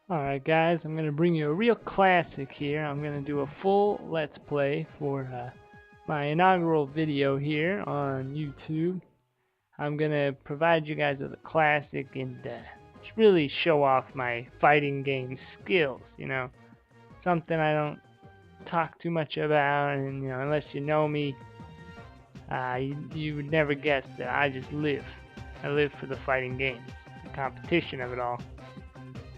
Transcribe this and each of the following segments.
Alright guys, I'm going to bring you a real classic here. I'm going to do a full Let's Play for my inaugural video here on YouTube. I'm going to provide you guys with a classic and just really show off my fighting game skills, Something I don't talk too much about, and unless you know me, you would never guess that I just live. I live for the fighting games, the competition of it all.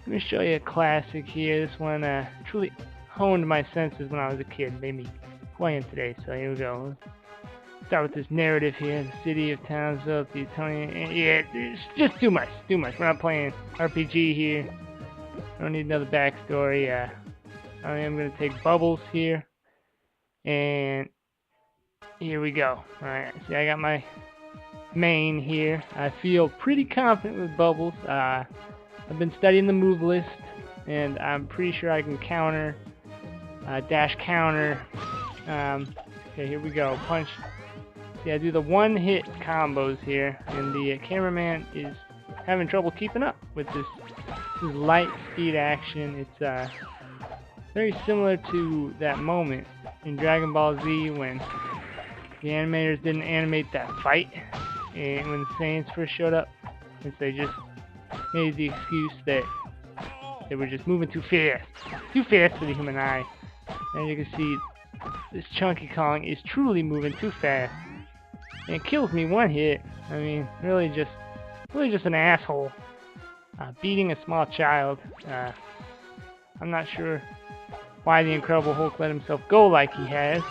Let me show you a classic here. This one truly honed my senses when I was a kid, made me who I am today. So here we go. Start with this narrative here. The city of Townsville, the Italian. Yeah, it's just too much. We're not playing RPG here. I don't need another backstory. I am going to take Bubbles here. And here we go. Alright, see, I got my main here. I feel pretty confident with Bubbles. I've been studying the move list, and I'm pretty sure I can counter, dash counter. Okay, here we go. Punch. See, I do the one-hit combos here, and the cameraman is having trouble keeping up with this light speed action. It's very similar to that moment in Dragon Ball Z when the animators didn't animate that fight, and when the Saiyans first showed up, and so they just made the excuse that they were just moving too fast for the human eye. And you can see this Chunky Kong is truly moving too fast, and it kills me one hit. I mean, really just an asshole, beating a small child. I'm not sure why the Incredible Hulk let himself go like he has,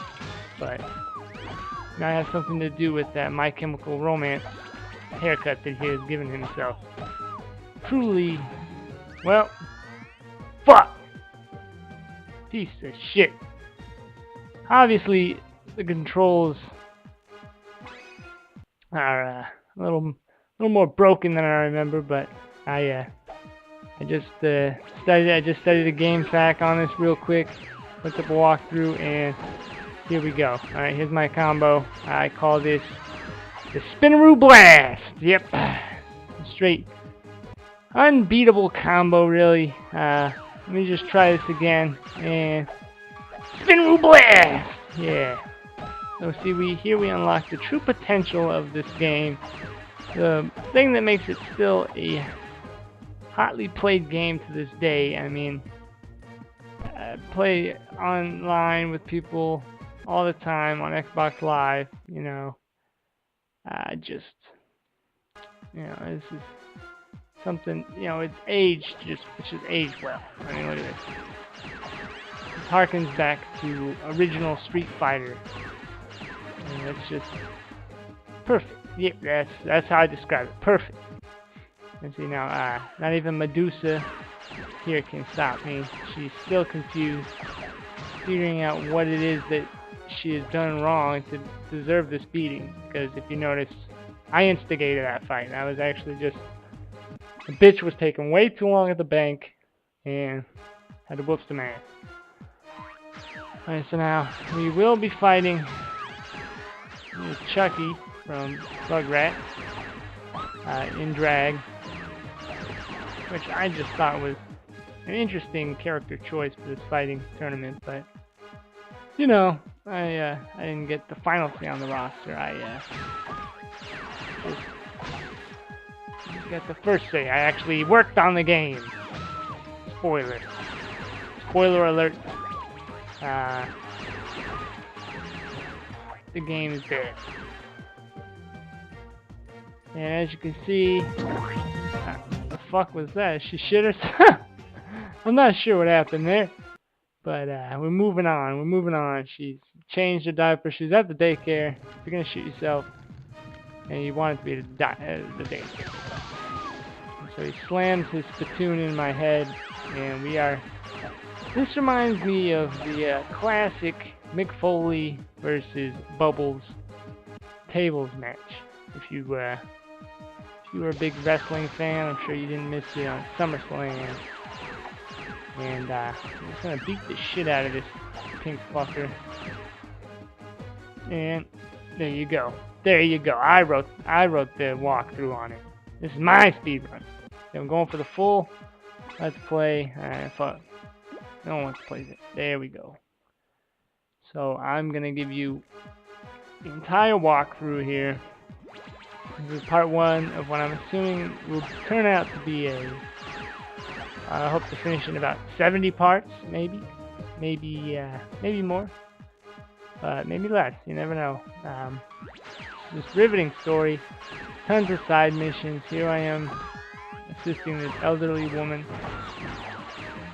but it might have something to do with that My Chemical Romance haircut that he has given himself. Truly, well, fuck! Piece of shit. Obviously, the controls are a little more broken than I remember, but I just studied a game fact on this real quick, looked up a walkthrough, and here we go. Alright, here's my combo. I call this the Spinaroo Blast! Yep. Straight unbeatable combo, really. Let me just try this again, and Spinaroo Blast! Yeah. So see, we unlock the true potential of this game. The thing that makes it still a hotly played game to this day. I mean, I play online with people all the time on Xbox Live. This is something, it's aged it's just aged well. I mean, look at this. This harkens back to original Street Fighter. And it's just perfect. Yep, that's how I describe it. Perfect. And see now, not even Medusa here can stop me. She's still confused, figuring out what it is that she has done wrong to deserve this beating. Because if you notice, I instigated that fight. I was actually just... The bitch was taking way too long at the bank, and had to whoop some ass. Alright, so now, we will be fighting Chucky from Rugrats in drag, which I just thought was an interesting character choice for this fighting tournament, but, I didn't get the final three on the roster. I just got the first say. I actually worked on the game. Spoiler alert. The game is dead. And as you can see, what the fuck was that? She shit herself? I'm not sure what happened there. But we're moving on. She's changed her diaper. She's at the daycare. If you're gonna shoot yourself, and you want it to be the daycare. So he slams his spittoon in my head, and we are... This reminds me of the classic Mick Foley versus Bubbles tables match. If you were a big wrestling fan, I'm sure you didn't miss it on SummerSlam. And I'm just gonna beat the shit out of this pink fucker. And there you go. I wrote the walkthrough on it. This is my speedrun. I'm going for the full Let's play. Fuck. No one wants to play it. There we go. So I'm gonna give you the entire walkthrough here. This is part 1 of what I'm assuming will turn out to be a. I hope to finish in about 70 parts, maybe more, but maybe less. You never know. This riveting story, tons of side missions. Here I am, assisting this elderly woman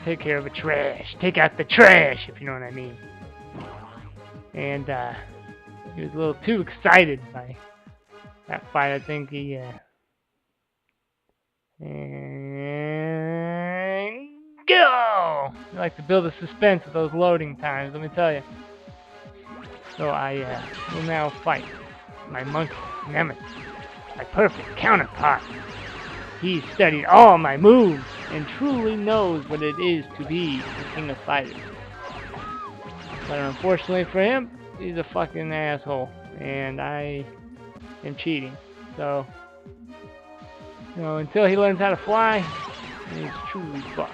take care of the trash. Take out the trash, if you know what I mean. And he was a little too excited by that fight. I think he and go! I like to build a suspense with those loading times, let me tell you. So I will now fight my monkey nemesis, my perfect counterpart. He studied all my moves and truly knows what it is to be the king of fighters. But unfortunately for him, he's a fucking asshole, and I am cheating. So, you know, until he learns how to fly, he's truly fucked.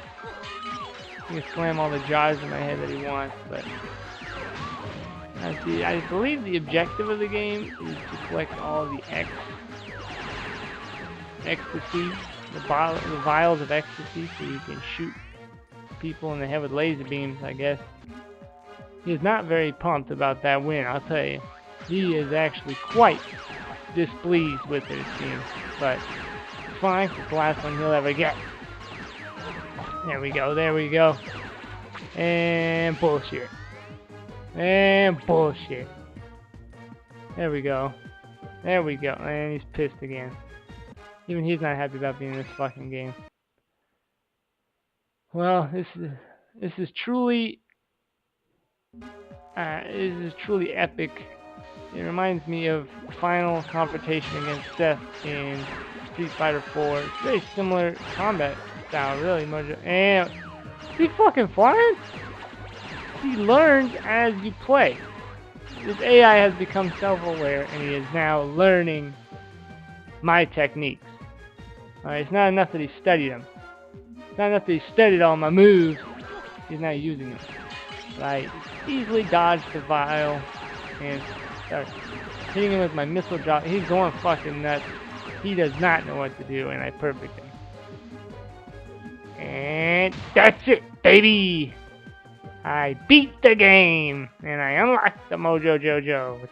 He can slam all the jars in my head that he wants, but I believe the objective of the game is to collect all the ecstasy, the vials of ecstasy, so you can shoot people in the head with laser beams, I guess. He is not very pumped about that win, I'll tell you. He is actually quite displeased with it, it seems. But it's fine, it's the last one he'll ever get. There we go, there we go. And bullshit. And bullshit. There we go. There we go. And he's pissed again. Even he's not happy about being in this fucking game. Well, this is truly epic. It reminds me of the final confrontation against Seth in Street Fighter 4. It's very similar combat style, really. And is he fucking flying? He learns as you play. This AI has become self-aware, and he is now learning my techniques. Alright, it's not enough that he studied them. It's not enough that he studied all my moves. He's now using them. I easily dodged the vial and start hitting him with my missile drop. He's going fucking nuts. He does not know what to do, and I perfect him. And that's it, baby! I beat the game, and I unlocked the Mojo Jojos.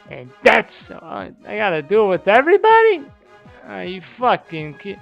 And that's, I gotta do it with everybody? Are you fucking kidding?